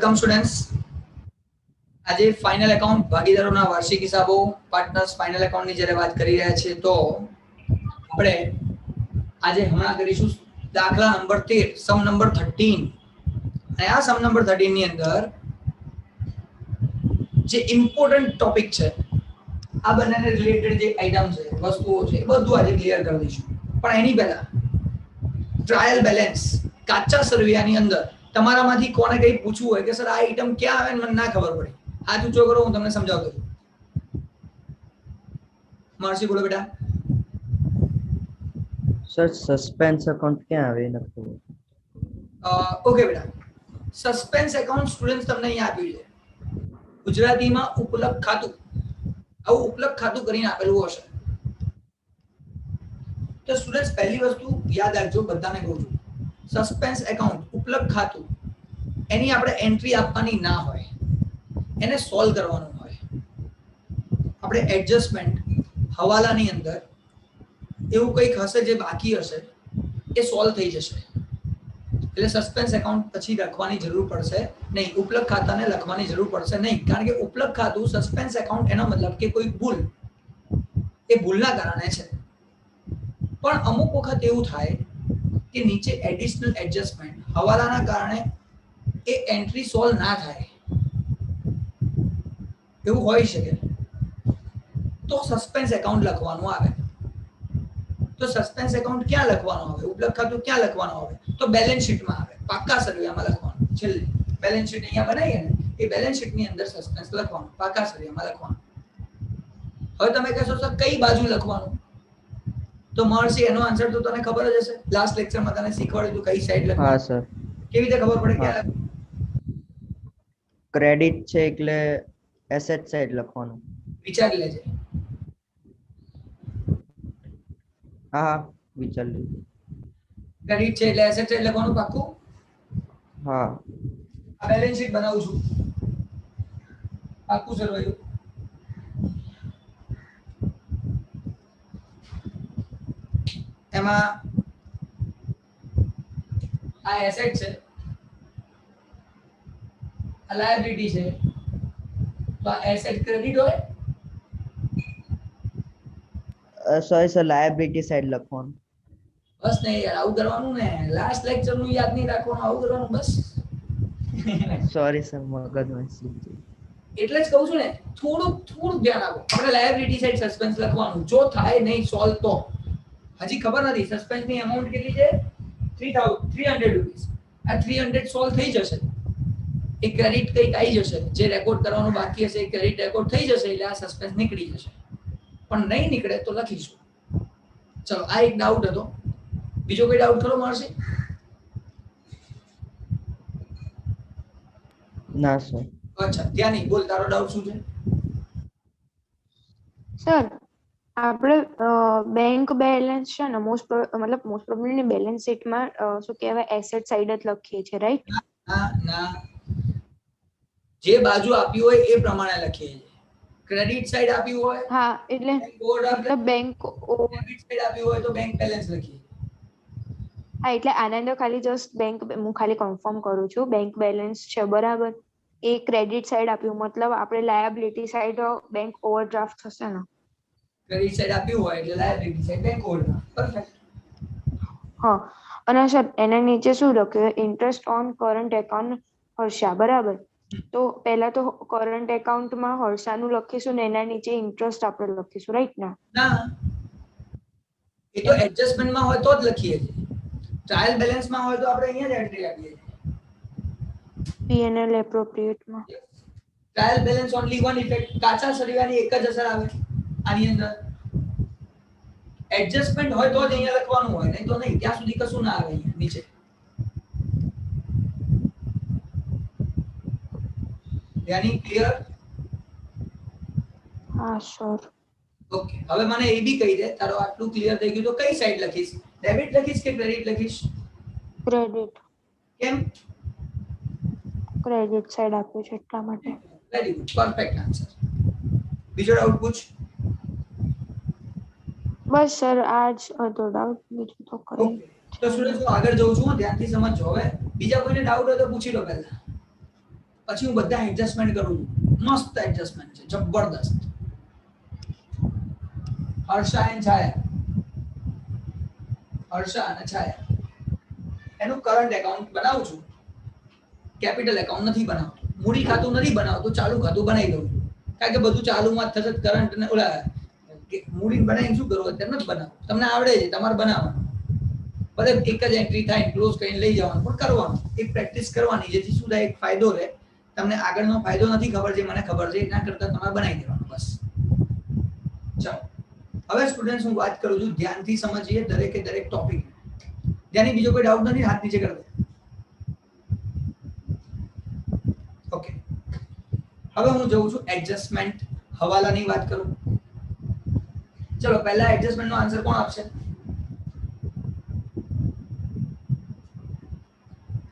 Welcome students. આજે final account ભાગીદારોના વાર્ષિક હિસાબો partners final એકાઉન્ટની જ્યારે વાત કરી રહ્યા છીએ તો આપણે આજે હમણાં કરીશું દાખલા નંબર 13 સમ નંબર 13 અને આ સમ નંબર 13 ની અંદર જે ઇમ્પોર્ટન્ટ ટોપિક છે આ બંનેને રિલેટેડ જે આઇટમ છે વસ્તુઓ છે એ બધું આજે ક્લિયર કરી દઈશું. પણ એની પહેલા ટ્રાયલ બેલેન્સ કાચા સરવૈયાની અંદર તમારામાંથી કોને કઈ પૂછવું હોય કે સર આ આઈટમ ક્યાં આવે મને ના ખબર પડી, હાથ ઊંચો કરો, હું તમને સમજાવતો છું. મહર્ષિ બોલો બેટા. સર સસ્પેન્સ એકાઉન્ટ ક્યાં આવે નથી? ઓકે બેટા, સસ્પેન્સ એકાઉન્ટ સ્ટુડન્ટ્સ તમને અહીંયા આપ્યું છે ગુજરાતીમાં ઉપલબ્ધ ખાતું. આવું ઉપલબ્ધ ખાતું કરીને આપેલું હશે તો સ્ટુડન્ટ્સ પહેલી વસ્તુ યાદ રાખજો, બધાને કહું છું, સસ્પેન્સ એકાઉન્ટ ઉપલબ્ધ ખાતું એની આપણે એન્ટ્રી આપવાની ના હોય, એને સોલ્વ કરવાનું હોય. આપણે એડજસ્ટમેન્ટ હવાલાની અંદર એવું કંઈક હશે જે બાકી હશે એ સોલ્વ થઈ જશે. એટલે સસ્પેન્સ એકાઉન્ટ પછી લખવાની જરૂર પડશે નહીં, ઉપલબ્ધ ખાતાને લખવાની જરૂર પડશે નહીં, કારણ કે ઉપલબ્ધ ખાતું સસ્પેન્સ એકાઉન્ટ એનો મતલબ કે કોઈ ભૂલ એ ભૂલના કારણે છે. પણ અમુક વખત એવું થાય કે નીચે એડિશનલ એડજસ્ટમેન્ટ હવાલાના કારણે એ એન્ટ્રી સોલ્વ ના થાય, એવું હોઈ શકે, તો સસ્પેન્સ એકાઉન્ટ લખવાનું આવે. તો સસ્પેન્સ એકાઉન્ટ ક્યાં લખવાનું આવે, ઉપલબ્ધ ખાતું ક્યાં લખવાનું આવે તો બેલેન્સ શીટમાં આવે, પાકા સરવૈયામાં લખવાનું. છેલ્લે બેલેન્સ શીટ અહીંયા બનાવીએ ને એ બેલેન્સ શીટની અંદર સસ્પેન્સ લખવાનું, પાકા સરવૈયામાં લખવાનું. હવે તમે કહેશો સર કઈ બાજુ લખવાનું, તો મહર્ષિ એનો આન્સર તો તને ખબર જ હશે, લાસ્ટ લેક્ચરમાં તને શીખવાડ્યું હતું કઈ સાઈડ લખવાનું. હા સર. કેવી રીતે ખબર પડે ક્યાં લખવાનું? ક્રેડિટ છે એટલે એસેટ સાઈડ લખવાનું. વિચારી લેજે. હા વિચાર લીધું. ક્રેડિટ છે એટલે એસેટ સાઈડ લખવાનું પાક્કું? હા. આ બેલેન્સ શીટ બનાવું છું, પાક્કું સરવૈયું. એમાં આ એસેટ છે, આ લાયબિલિટી છે, તો આ એસેટ ક્રેડિટ હોય. સોરી સર, લાયબિલિટી સાઈડ લખવાનું. બસ ને યાર, આવું કરવાનું ને, લાસ્ટ લેક્ચર નું યાદ નહીં રાખવાનું, આવું કરવાનું બસ. સોરી સર, મગજમાં સ્લીપ થઈ. એટલે જ કહું છું ને, થોડું ધ્યાન આપો. આપણે લાયબિલિટી સાઈડ સસ્પેન્સ લખવાનું, જો થાય નહીં સોલ્વ તો. હજી ખબર નથી સસ્પેન્સ ની અમાઉન્ટ કેટલી છે, 300 રૂપીસ. આ 300 સોલ્વ થઈ જશે, એ ક્રેડિટ કંઈક આવી જશે, જે રેકોર્ડ કરવાનું બાકી હશે એ ક્રેડિટ રેકોર્ડ થઈ જશે, એટલે આ સસ્પેન્સ નીકળી જશે. પણ નહીં નીકળે તો લખીશું. ચલો, આ એક ડાઉટ હતો. બીજો કોઈ ડાઉટ ખરો મળશે? ના સર. અચ્છા, ત્યાં નહીં, બોલ તારો ડાઉટ શું છે? સર આપણે બેંક બેલેન્સ છે ને મોસ્ટ પ્રોબેબલી બેલેન્સ શીટમાં શું કહેવાય એસેટ સાઈડ જ લખીએ છીએ, રાઈટ? ના, જે બાજુ આપ્યું હોય એ પ્રમાણે લખીએ છીએ. ક્રેડિટ સાઈડ આપ્યું હોય, હા, એટલે બેંક ડેબિટ સાઈડ આપ્યું હોય તો બેંક બેલેન્સ લખીએ. હા, એટલે આના અંદર ખાલી જસ્ટ બેંક, હું ખાલી કન્ફર્મ કરું છું, બેંક બેલેન્સ છે બરાબર, એ ક્રેડિટ સાઈડ આપ્યું મતલબ આપણે લાયબિલિટી સાઈડ બેંક ઓવરડ્રાફ્ટ થશે ને? ક્રેડિટ સાઈડ આપ્યું હોય એટલે liability side bank overdraft. Perfect. હા, અને સર એના નીચે શું લખ્યું, interest on current account Harsha, બરાબર? તો પહેલા તો કરંટ એકાઉન્ટમાં હર્ષાનું લખીશું ને એના નીચે ઇન્ટરેસ્ટ આપણે લખીશું, રાઈટ ને? ના, એ તો એડજસ્ટમેન્ટમાં હોય તો જ લખીએ છીએ. ટ્રાયલ બેલેન્સમાં હોય તો આપણે અહીંયા જ એન્ટ્રી આપીએ છીએ. P&L એપ્રોપ્રિએટમાં trial balance only one effect, કાચા સરવૈયાની એક જ અસર આવે આની અંદર. એડજસ્ટમેન્ટ હોય તો જ અહીંયા લખવાનું હોય, નહીં તો નહીં, ત્યાં સુધી કશું ના આવે અહીંયા નીચે. યાની ક્લિયર? હા સર. ઓકે, હવે મને એ બી કહી દે, તારો આટલું ક્લિયર થઈ ગયું તો કઈ સાઈડ લખીશ, ડેબિટ લખીશ કે ક્રેડિટ લખીશ? ક્રેડિટ. કેમ? ક્રેડિટ સાઈડ આપ્યું છે એટલા માટે. Very good, perfect answer. બીજો ડાઉટ પૂછ. બસ સર, આજ હતો ડાઉટ, બીજું તો કઈ. તો સ્ટુડન્ટ્સ હું આગળ જઉં છું, ધ્યાનથી સમજજો. હવે બીજા કોઈને ડાઉટ હોય તો પૂછી લો પહેલા. પછી હું બધા એડજસ્ટમેન્ટ કરું છું. મસ્ત એડજસ્ટમેન્ટ છે, જબરદસ્ત. હર્ષા અને છાયા એનું કરંટ એકાઉન્ટ બનાવું છું. કેપિટલ એકાઉન્ટ નથી બનાવતો, મૂડી ખાતું નથી બનાવતો, ચાલુ ખાતું બનાવી દઉં છું. કારણ કે બધું ચાલુમાં જ થશે, કરંટ ને ઓલા મૂડી બનાવીને શું કરવું, અત્યારે નથી બનાવવું. તમને આવડે છે, તમારે બનાવવાનું. ભલે એક જ એન્ટ્રી થાય, ક્લોઝ કરીને લઈ જવાનું, પણ કરવાનું. એક પ્રેક્ટિસ કરવાની, જેથી શું થાય, એક ફાયદો રહે. તમને આગળનો ફાયદો નથી ખબર, જે મને ખબર છે એના કરતા તમારે બનાવી દેવાનું બસ. ચાલો હવે સ્ટુડન્ટ્સ હું વાત કરું છું, ધ્યાનથી સમજીએ દરેકે દરેક ટોપિક. ત્યાંની બીજો કોઈ ડાઉટ નથી, હાથ નીચે કરી દો. ઓકે, હવે હું જઉં છું એડજસ્ટમેન્ટ હવાલાની વાત કરું. ચલો પહેલા એડજસ્ટમેન્ટ નો આન્સર કોણ આપશે?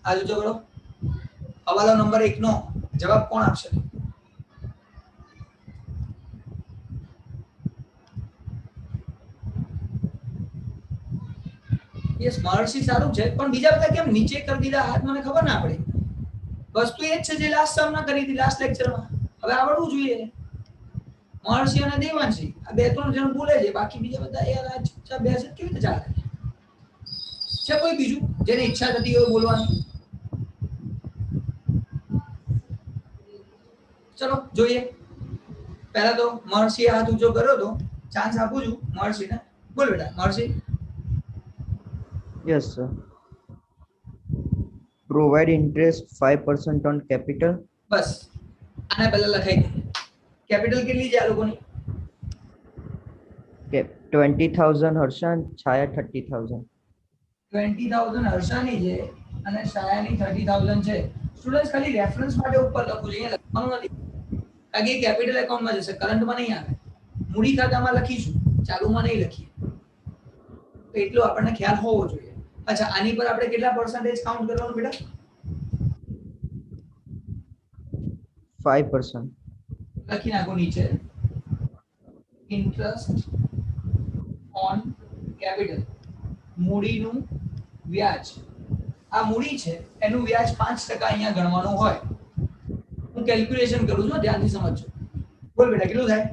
આજુ ચલો, હવાલો નંબર 1 નો જવાબ કોણ આપશે? યસ, મહર્ષિ સારું છે, પણ બીજા બધા કેમ નીચે કરી દીધા હાથ, મને ખબર ના પડી. વસ્તુ એ જ છે જે લાસ્ટ સમ કરી હતી લાસ્ટ લેક્ચરમાં. હવે આવડવું જોઈએ. મહર્ષિ અને દેવાંશી આ 2-3 જણ બોલે છે, બાકી બીજા બધા યાર આ ચૂપચાપ બેસે કેવી રીતે ચાલે? છે કોઈ બીજું જેને ઈચ્છા થતી હોય બોલવાની? ચલો જોઈએ. પહેલા તો મહર્ષિ હાથ ઊંચો કર્યો તો, ચાન્સ આપું છું મહર્ષિને. બોલ બેટા મહર્ષિ. Yes, sir. Provide interest 5% on capital. બસ આને પહેલા લખાઈ દે. કેપિટલ કેટલી છે આ લોકોની? 20,000 Harsha and Chaya 30,000. 20,000 હર્ષાની છે અને શાયાની 30,000 છે. સ્ટુડન્ટ્સ ખાલી રેફરન્સ માટે ઉપર લખું છું, અહીંયા લખવાનું નથી. કારણ કે કેપિટલ એકાઉન્ટમાં જશે, કરંટમાં નહીં આવે. મૂડી ખાતામાં લખીશું, ચાલુમાં નહીં લખીએ. તો એટલો આપણને ખ્યાલ હોવો જોઈએ. અચ્છા, આની પર આપણે કેટલા પર્સન્ટેજ કાઉન્ટ કરવાનું બેટા? 5%. લખી નાખો નીચે, ઇન્ટરેસ્ટ ઓન કેપિટલ, મૂડીનું વ્યાજ. આ મૂડી છે, એનું વ્યાજ 5% અહીંયા ગણવાનું હોય. હું કેલ્ક્યુલેશન કરું છું, ધ્યાનથી સમજજો. બોલ બેટા કેટલું થાય?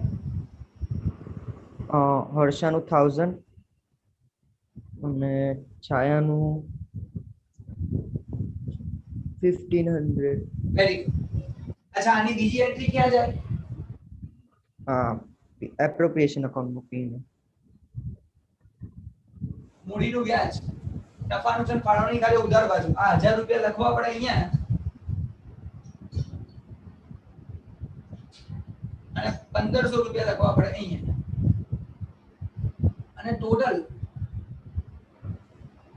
હર્ષાનું 1000 અને છાયાનું 1500. Very good. અચ્છા, આની બીજી એન્ટ્રી ક્યાં જાય? એપ્રોપ્રિએશન અકાઉન્ટ મૂકીને. મૂડીનું વ્યાજ, નફા નુકસાન ફાળવણી ખાલી ઉધાર બાજુ. આ 1000 રૂપિયા લખવા પડે અહીંયા, અને 1500 રૂપિયા લખવા પડે અહીંયા, અને ટોટલ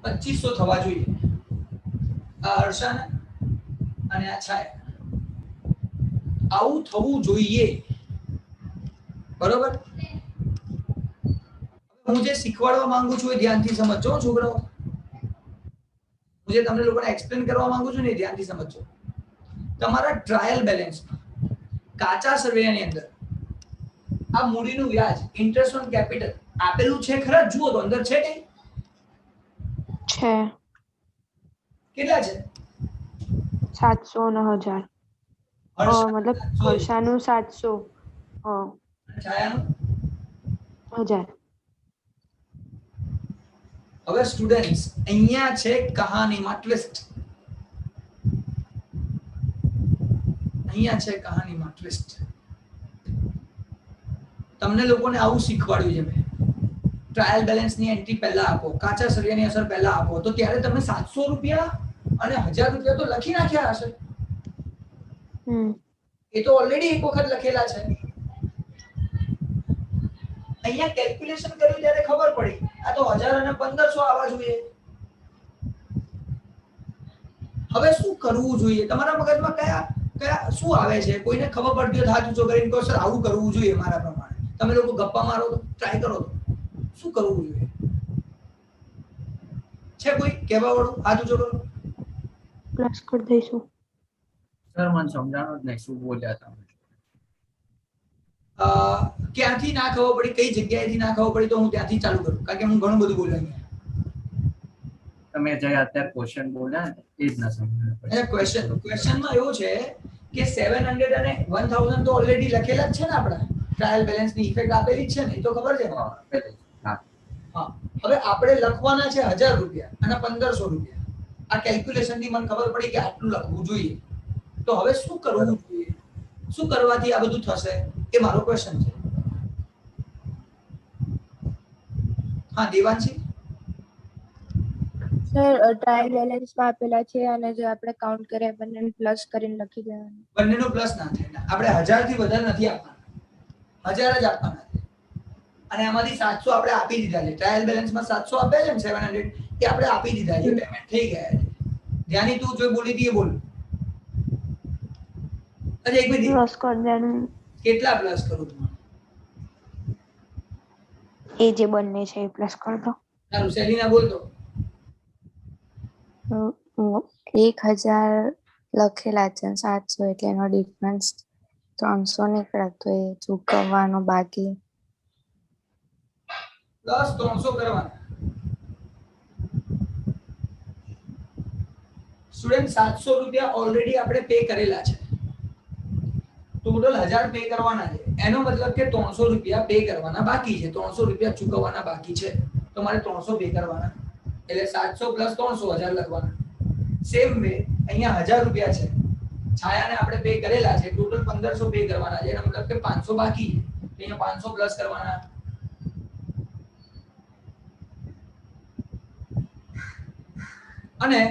2500 થવા જોઈએ. આ હર્ષાને અને આ છાયા. આવું થવું જોઈએ, બરોબર? હું જે શીખવાડવા માંગુ છું એ ધ્યાનથી સમજજો છોકરાઓ. હું જે તમને લોકોને એક્સપ્લેન કરવા માંગુ છું ને એ ધ્યાનથી સમજજો. તમારા ટ્રાયલ બેલેન્સમાં કાચા સર્વેની અંદર આ મૂડીનું વ્યાજ, ઇન્ટરેસ્ટ ઓન કેપિટલ આપેલું છે ખરા? જુઓ તો અંદર છે કઈ? છે. કેટલા છે? 700 ને 1000. મતલબ હર્ષાનું 700. છાયાનું 1000. હવે સ્ટુડન્ટ્સ, અહીંયા છે કહાનીમાં ટ્વિસ્ટ. અહીંયા છે કહાનીમાં ટ્વિસ્ટ. તમને લોકોને આવું શીખવાડ્યું છે મેં. ટ્રાયલ બેલેન્સની એન્ટ્રી પહેલા આપો, કાચા સળિયાની અસર પહેલા આપો, તો ત્યારે તમે 700 રૂપિયા અને 1000 રૂપિયા તો લખી નાખ્યા હશે. એ તો ઓલરેડી એક વખત લખેલા છે. અહીંયા કેલ્ક્યુલેશન કર્યું ત્યારે ખબર પડી આ તો 1000 અને 1500 આવવા જોઈએ. હવે શું કરવું જોઈએ તમારા મગજમાં? કયા શું આવે છે? કોઈને ખબર પડતી હોય હાથ ઊંચો કરીને કહો સર આવું કરવું જોઈએ મારા પ્રમાણે. તમે લોકો ગપ્પા મારો તો ટ્રાય કરો તો શું કરવું જોઈએ? છે કોઈ કહેવા વાળું? હાથ ઊંચો કરો. પ્લસ કરી દઈશું. સર મને સમજાણો જ નહીં શું બોલ્યા તમે. ક્યાંથી ના ખબર પડી, કઈ જગ્યાએથી ના ખબર પડી, તો હું ત્યાંથી ચાલુ કરું, કારણ કે હું ઘણું બધું બોલ્યા. તમે જે અત્યારે ક્વેશ્ચન બોલ્યા ને એ જ ના સમજાણો. ક્વેશ્ચનમાં એવું છે કે 700 અને 1000 તો ઓલરેડી લખેલા જ છે ને આપણા ટ્રાયલ બેલેન્સ ની ઇફેક્ટ આપેલી જ છે ને, એ તો ખબર છે ને. હા હા, હવે આપણે લખવાના છે 1000 રૂપિયા અને 1500 રૂપિયા. આ કેલ્ક્યુલેશન થી મને ખબર પડી કે આટલું લખવું જોઈએ. તો હવે શું કરવું જોઈએ, શું કરવાથી આ બધું થશે, એ મારો ક્વેશ્ચન છે. હા દેવાંશી. સર ટ્રાયલ બેલેન્સ માં આપેલા છે અને જે આપણે કાઉન્ટ કર્યા બંને પ્લસ કરીને લખી દેવાનું. બંનેનો પ્લસ ના થાય, આપણે 1000 થી વધારે નથી આપવાના, 1000 જ આપવાના છે. અને આમાંથી 700 આપણે આપી દીધા છે. ટ્રાયલ બેલેન્સમાં 700 આપે છે ને 700, એ આપણે આપી દીધા છે, પેમેન્ટ થઈ ગયા છે. ધ્યાની તું જો બોલી હતી એ બોલ. અરે એક મિનિટ, પ્લસ કરી દેવાનું. કેટલા પ્લસ કરું તું? એ જે બંને છે એ પ્લસ કરી દો. સારું, સેલિના બોલ તો. 1000 લખેલા છે 700 એટલે એનો ડિફરન્સ 300 નીકળે તો એ ચૂકવવાનો બાકી. પ્લસ 300 કરવાના. સ્ટુડન્ટ 700 રૂપિયા ઓલરેડી આપણે પે કરેલા છે. ટોટલ 1000 પે કરવાના છે. એનો મતલબ કે 300 રૂપિયા પે કરવાના બાકી છે, 300 રૂપિયા ચૂકવવાના બાકી છે. તો મારે 300 પે કરવાના, એટલે 700 પ્લસ 300 1000 લખવાના. સેમ વે અહીંયા 1000 રૂપિયા છે, છાયાને આપણે પે કરેલા છે, ટોટલ 1500 પે કરવાના છે. એનો મતલબ કે 500 બાકી છે, તો અહીંયા 500 પ્લસ કરવાના. અને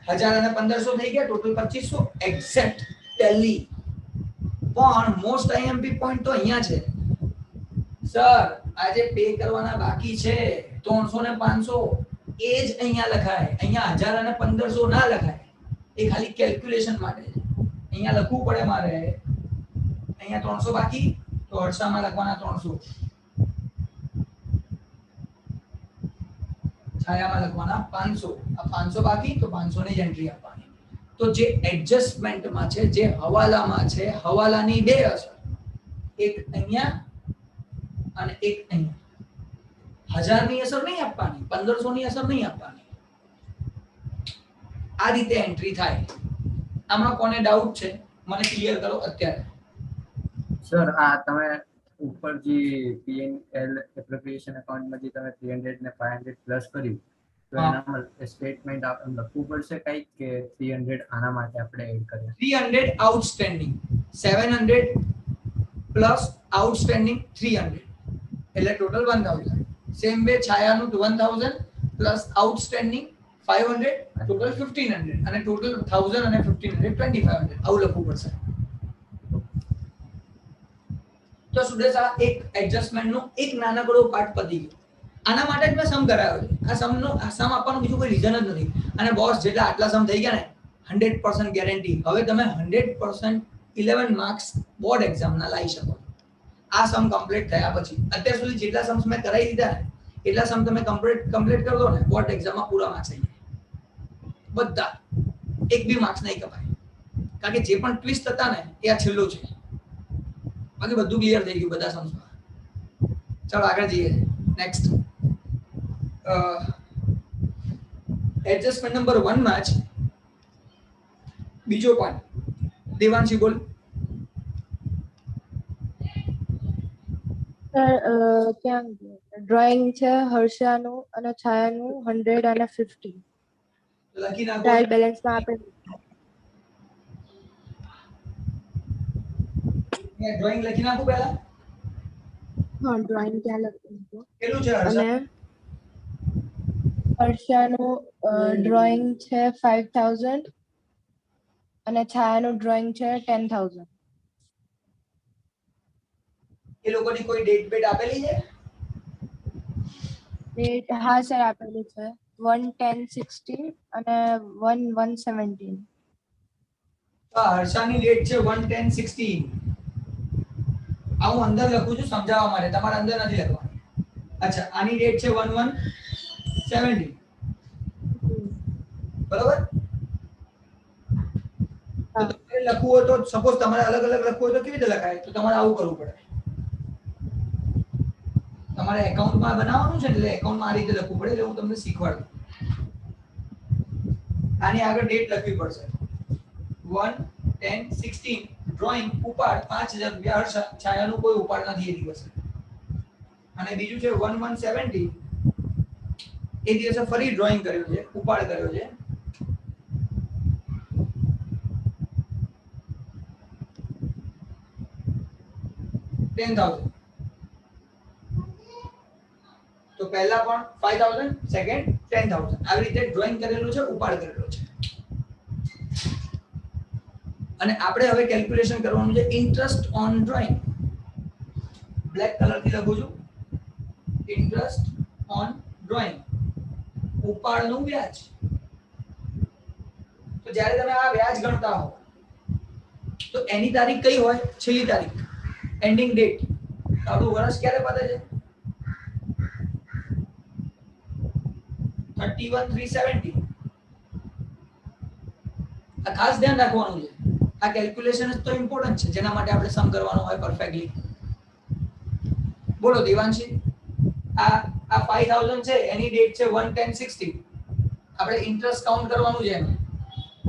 1000 અને 1500 થઈ ગયા, ટોટલ 2500 એક્ઝેક્ટ ટેલી. પણ મોસ્ટ આઈએમપી પોઈન્ટ તો અહીંયા છે. સર આજે પે કરવાના બાકી છે 300 ને 500, એ જ અહીંયા લખાય. અહીંયા 1000 અને 1500 ના લખાય, એ ખાલી કેલ્ક્યુલેશન માટે છે. અહીંયા લખવું પડે મારે, અહીંયા 300 બાકી તો હર્ષામાં લખવાના 300, છાયામાં લખવાના 500. આ 500 બાકી તો 500 ની જ એન્ટ્રી આપવાની. તો જે એડજસ્ટમેન્ટમાં છે, જે હવાલામાં છે, હવાલાની બે અસર, એક અહીંયા અને એક અહીંયા. 1000 ની અસર નહીં આપવાની, 1500 ની અસર નહીં આપવાની. આ રીતે એન્ટ્રી થાય. આમાં કોને ડાઉટ છે મને ક્લિયર કરો અત્યારે. સર આ તમે ઉપર જે પીએનએલ એપ્લિકેશન એકાઉન્ટમાં જે તમે 300 ને 500 પ્લસ કર્યું, તો એનામાં સ્ટેટમેન્ટ આપણે લખવું પડશે કઈક કે 300 આના માટે આપણે એડ કર્યા? 300 આઉટસ્ટેન્ડિંગ, 700 પ્લસ આઉટસ્ટેન્ડિંગ 300, એટલે ટોટલ 1000. સેમ વે છાયાનું 1000 પ્લસ આઉટસ્ટેન્ડિંગ 500, ટોટલ 1500, અને ટોટલ 1000 અને 1500 2500. આવું લખવું પડશે. તો સ્ટુડન્ટ્સ આ એક એડજસ્ટમેન્ટ નો એક નાનકડો પાર્ટ પતી ગયો. આના માટે જ મેં સમ કરાવ્યો છે. આ સમ આપવાનું બીજું કોઈ રીઝન જ નથી. અને બોસ જેટલા આટલા સમ થઈ ગયા ને 100% ગેરંટી, હવે તમે 100% 11 માર્ક્સ બોર્ડ એક્ઝામના લાવી શકો. આ સમ કમ્પ્લીટ થયા પછી અત્યાર સુધી જેટલા સમ્સ મેં કરાવી દીધા ને એટલા સમ તમે કમ્પ્લીટ કરી દો ને, બોર્ડ એક્ઝામમાં પૂરા માર્ક્સ આવી જાય બધા, એક બી માર્ક્સ નહીં કપાય. કારણ કે જે પણ ટ્વિસ્ટ હતા ને એ આ છેલ્લું છે, બાકી બધું ક્લિયર થઈ ગયું બધા સમ્સમાં. ચાલો આગળ જઈએ. નેક્સ્ટ એડજસ્ટમેન્ટ નંબર 1 માં જ બીજો પોઈન્ટ દેવાંશી બોલ. સર ક્યાં ડ્રોઈંગ છે હર્ષાનું અને છાયાનું 100 અને 50 લખી નાખો. ટ્રાયલ બેલેન્સમાં આપણે ડ્રોઈંગ લખી નાખું પહેલા. હા ડ્રોઈંગ ક્યાં લખ્યું છે કેટલું છે હર્ષા? અને હર્ષાનું ડ્રોઈંગ છે 5000 અને છાયાનું ડ્રોઈંગ છે 10000. એ લોકોની કોઈ ડેટ બેટ આપેલી છે? ડેટ હા સર આપેલી છે 1/10/16 અને 1/1/17. હર્ષાની ડેટ છે 1/10/16. આ હું અંદર લખું છું સમજાવવા માટે, તમારે અંદર નથી લખવાનું. અચ્છા, આની ડેટ છે 1/1/17, બરોબર? તો તમારે લખવું હોય તો સપોઝ તમારે અલગ અલગ લખવું હોય તો કેવી રીતે લખાય? તો તમારે આવું કરવું પડે. તમારે એકાઉન્ટમાં બનાવવાનું છે એટલે એકાઉન્ટમાં આ રીતે લખવું પડે, એટલે હું તમને શીખવાડું. આની આગળ ડેટ લખવી પડશે 1 10 16 ડ્રોઈંગ ઉપાડ 5000 રૂપિયા હર્ષા છાયાનું કોઈ ઉપાડ નથી એ દિવસે અને બીજું છે 1170 એ દિવસે ફરી ડ્રોઈંગ કર્યું છે ઉપાડ કર્યો છે 10,000 તો પહેલા પણ 5000 સેકન્ડ 10,000 આવી રીતે ડ્રોઈંગ કરેલું છે ઉપાડ કરેલો છે અને આપણે હવે કેલ્ક્યુલેશન કરવાનું છે interest on drawing black colour થી લખું છું ઇન્ટરેસ્ટ ઓન ડ્રોઈંગ ઉપાડનું વ્યાજ તો જ્યારે તમે આ વ્યાજ ગણતા હો તો એની તારીખ કઈ હોય છેલ્લી તારીખ એન્ડિંગ ડેટ આપણું વર્ષ ક્યારે પતે છે 31,370 આ ખાસ ધ્યાન રાખવાનું છે આ કેલ્ક્યુલેશન જ તો ઇમ્પોર્ટન્ટ છે જેના માટે આપણે સમ કરવાનો હોય પરફેક્ટલી બોલો દેવાંશી આ 5000 છે એની ડેટ છે 1/10/60 આપણે ઇન્ટરેસ્ટ કાઉન્ટ કરવાનું છે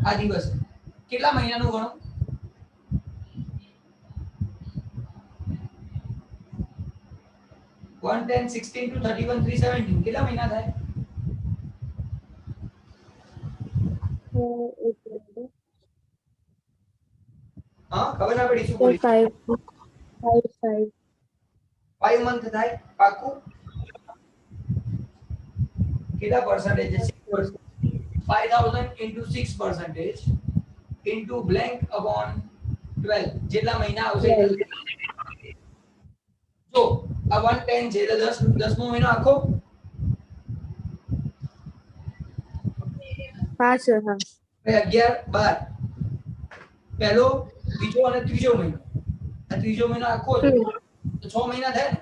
આ દિવસે કેટલા મહિનાનું ગણો 1/10/16 to 31/370 કેટલા મહિના થાય હા ખબર ના પડી શું બોલી 5 મંથ થાય પાકું કેટલા પરસેન્ટેજ છે 5000 into 6% into blank upon 12 જેટલા મહિના આવશે જો આ 110 છે એટલે 10મો મહિનો આખો હા સર હા 11 12 પહેલો બીજો અને ત્રીજો મહિનો આ ત્રીજો મહિનો આખો છે તો 6 મહિના થાય ને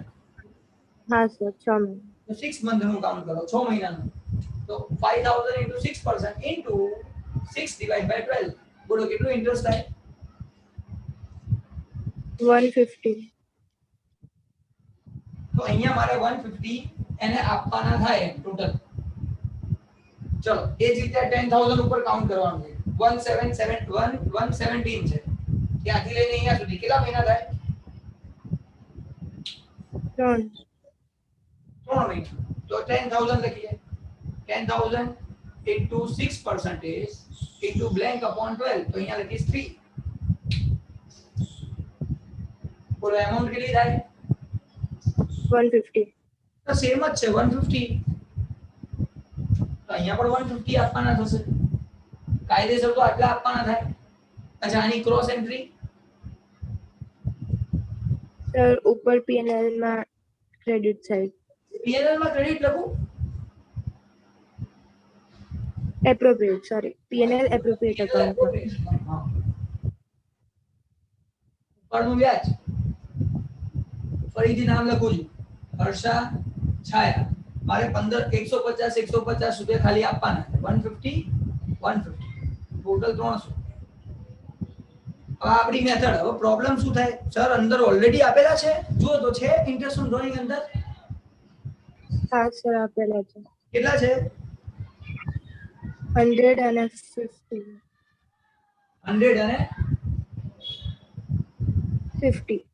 હા સર 6 મહિના તો 6 મંથ નું કાઉન્ટ કરો 6 મહિનાનું તો 5000 into 6% into 6 divided by 12 બોલો કેટલું ઇન્ટરેસ્ટ થાય 150 તો અહીંયા મારે 150 એને આપવાના થાય ટોટલ ચલો એ જ રીતે 10000 ઉપર કાઉન્ટ કરવાનું છે 117 છે ત્યાંથી લઈને અહીંયા સુધી કેટલા મહિના થાય 3 મહિના તો 10000 લખીએ 10000 into 6% into blank upon 12 તો અહીંયા લખીશ 3 બોલો એમાઉન્ટ કેટલી થાય 150 તો સેમ જ છે 150 તો અહીંયા પણ 150 આપવાના થશે કાયદેસર તો આટલા આપવાના થાય અચ્છા આની ક્રોસ એન્ટ્રી સર ઉપર પીએનએલ માં ક્રેડિટ સાઇડ પીએનએલ માં ક્રેડિટ લખું appropriate sorry P&L appropriate account ઉપરનું વ્યાજ ફરીથી નામ લખું છું હર્ષા છાયા મારે 150 રૂપિયા ખાલી આપવાના 150 ટોટલ 300 હવે આપણી મેથડ હવે પ્રોબ્લેમ શું થાય સર અંદર ઓલરેડી આપેલા છે જુઓ તો છે ઇન્ટરેસ્ટ ઓન ડ્રોઈંગ અંદર હા સર આપેલા છે કેટલા છે 100 અને 50 100 અને 50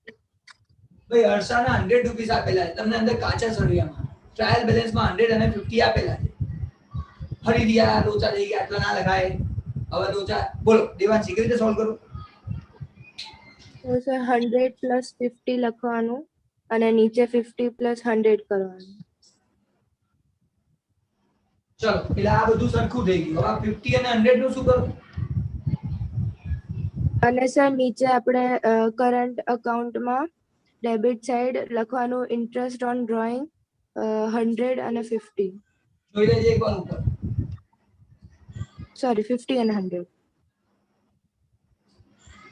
ભાઈ હર્ષાના 100 રૂપીસ આપેલા છે તમને અંદર કાચા સળિયામાં ટ્રાયલ બેલેન્સમાં 100 અને 50 આપેલા છે ફરીથી આ લોચા થઈ ગયા આટલા ના લખાય હવે લોચા બોલો દેવાંશી કેવી રીતે સોલ્વ કરું તો સર 100 પ્લસ 50 લખવાનું અને નીચે 50 પ્લસ 100 કરવાનું ચલો એટલે આ બધું સરખું થઈ ગયું હવે 50 અને 100 નું શું કરું અને સર નીચે આપણે કરંટ અકાઉન્ટમાં ડેબિટ સાઇડ લખવાનું ઇન્ટરેસ્ટ ઓન ડ્રોઈંગ 100 અને 50 જોઈ લેજે એકવાર ઉપર સોરી 50 અને 100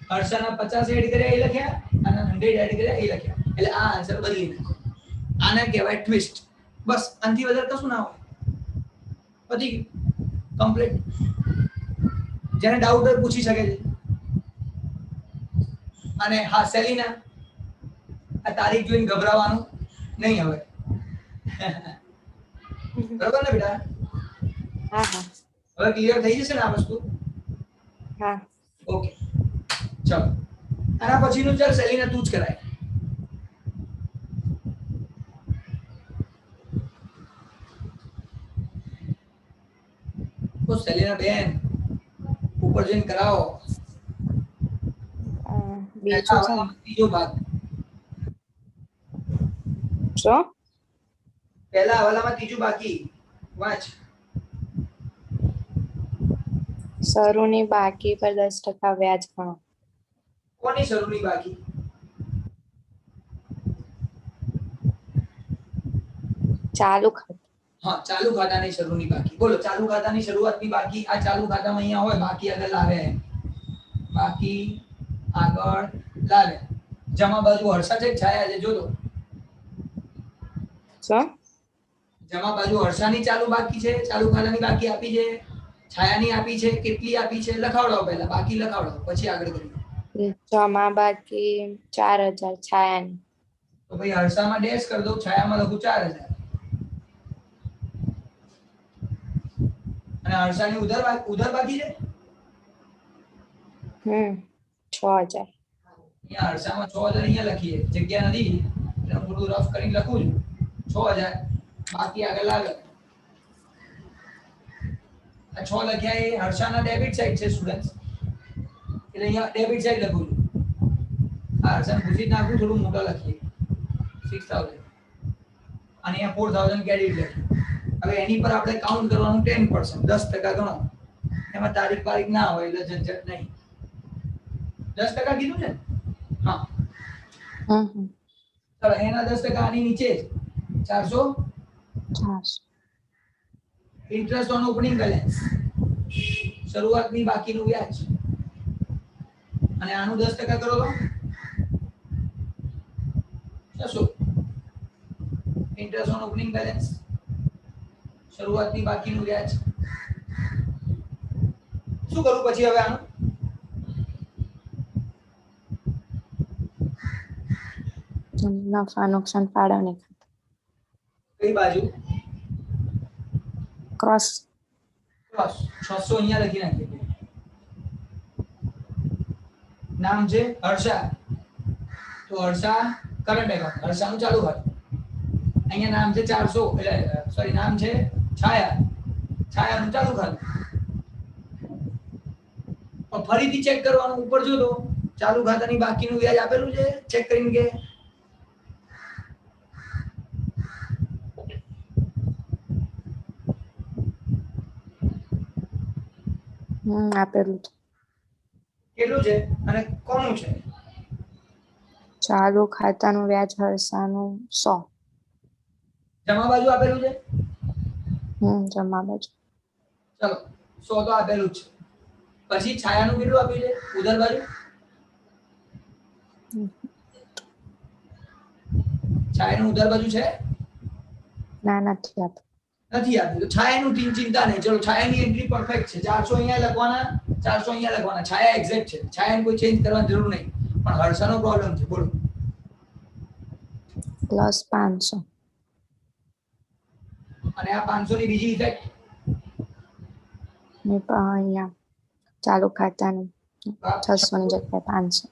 હર્ષાના 50 એડ કર્યા એ લખ્યા અને 100 એડ કર્યા એ લખ્યા એટલે આ આન્સર બદલી નાખો આને કહેવાય ટ્વિસ્ટ બસ આનાથી વધારે કશું ના હોય પતી ગયું કમ્પ્લીટ જેને ડાઉટ હોય પૂછી શકે છે અને હા સેલિના આ તારીખ જોઈને ગભરાવાનું નહીં હવે બરાબર ને બેટા હા હા હવે ક્લિયર થઈ જશે ને આ વસ્તુ હા ઓકે ચલો આના પછીનું ચાલ સેલિના તું જ કરાય. તો સેલિના બેન ઉપર જઈને કરાવો. બીજું છે ત્રીજો ભાગ શું પહેલા હવાલામાં ત્રીજું બાકી વાંચ. શરૂની બાકી પર 10% વ્યાજ ગણો. કોની શરૂની બાકી? ચાલુ ખાતું. હા, ચાલુ ખાતાની શરૂની બાકી. બોલો, ચાલુ ખાતાની શરૂઆતની બાકી. આ ચાલુ ખાતામાં અહીંયા હોય, બાકી આગળ લાવે. બાકી આગળ લાવે. જમા બાજુ હર્ષા છે, છાયા છે, જોજો. શું? જમા બાજુ હર્ષાની ચાલુ બાકી છે, ચાલુ ખાતાની બાકી આપી છે, છાયાની આપી છે, કેટલી આપી છે લખાવડાવો. પહેલા બાકી લખાવડાવો, પછી આગળ કરીએ. જમા બાકી 4000 છાયાની. તો ભાઈ હર્ષામાં ડેશ કરી દો, છાયામાં લખું 4000. અને હર્ષાની ઉધર બાકી છે. 6000. અહીંયા હર્ષામાં 6000 અહીંયા લખીએ, જગ્યા નથી એટલે હું થોડું રફ કરીને લખું છું. 6000 બાકી આગળ લાગે. આ 6 લખ્યા એ હર્ષાના ડેબિટ સાઈડ છે સ્ટુડન્ટ્સ, એટલે અહીંયા ડેબિટ સાઈડ લખું છું. આ હર્ષાને ભૂસી નાખું, થોડું મોટા લખીએ 6000 અને અહીંયા 4000 ક્રેડિટ લખ્યું. હવે એની પર આપણે કાઉન્ટ કરવાનું 10%, 10% ગણો. એમાં તારીખ બારીખ ના હોય એટલે ઝંઝટ નહીં. 10% કીધું છે. હા, ચાલો એના 10% આની નીચે જ 400 ઇન્ટરેસ્ટ ઓન ઓપનિંગ બેલેન્સ, શરૂઆતની બાકીનું વ્યાજ. અને આનું 10% કરો તો 600 ઇન્ટરેસ્ટ ઓન ઓપનિંગ બેલેન્સ, શરૂઆતની બાકીનું વ્યાજ. શું કરું પછી હવે આનું? નફા નુકસાન ફાળવણી ખાતું. કઈ બાજુ? ક્રોસ. 600 અહીંયા લખી નાખીએ. નામ છે હર્ષા, તો હર્ષા કરંટ એકાઉન્ટ, હર્ષાનું ચાલુ ખાતું. અહીંયા નામ છે 400, એટલે સોરી નામ છે છાયા, છાયાનું ચાલુ ખાતું. પણ ફરીથી ચેક કરવાનું, ઉપર જો તો ચાલુ ખાતાની બાકીનું વ્યાજ આપેલું છે, ચેક કરીને કે આપેલું છે. કેટલું છે અને કોનું છે? ચાલુ ખાતાનું વ્યાજ હર્ષાનું 100. જમા બાજુ આપેલું છે. જમા બાજુ ચલો 100 તો આપેલું જ છે. પછી છાયાનું કેટલું આપ્યું છે ઉધર બાજુ? છાયાનું ઉધર બાજુ છે? ના, નથી આપ્યું. નથી આપ્યું તો છાયાનું ચિંતા નહીં. ચલો છાયાની એન્ટ્રી પરફેક્ટ છે. 400 અહીંયા લખવાના, 400 અહીંયા લખવાના. છાયા એક્ઝેક્ટ છે, છાયાને કોઈ ચેન્જ કરવાની જરૂર નહીં. પણ હર્ષાનો પ્રોબ્લેમ છે. બોલો. પ્લસ 500. અને આ 500 ની બીજી ઇફેક્ટ અહીંયા ચાલુ ખાતાનું 600 ની જગ્યાએ 500.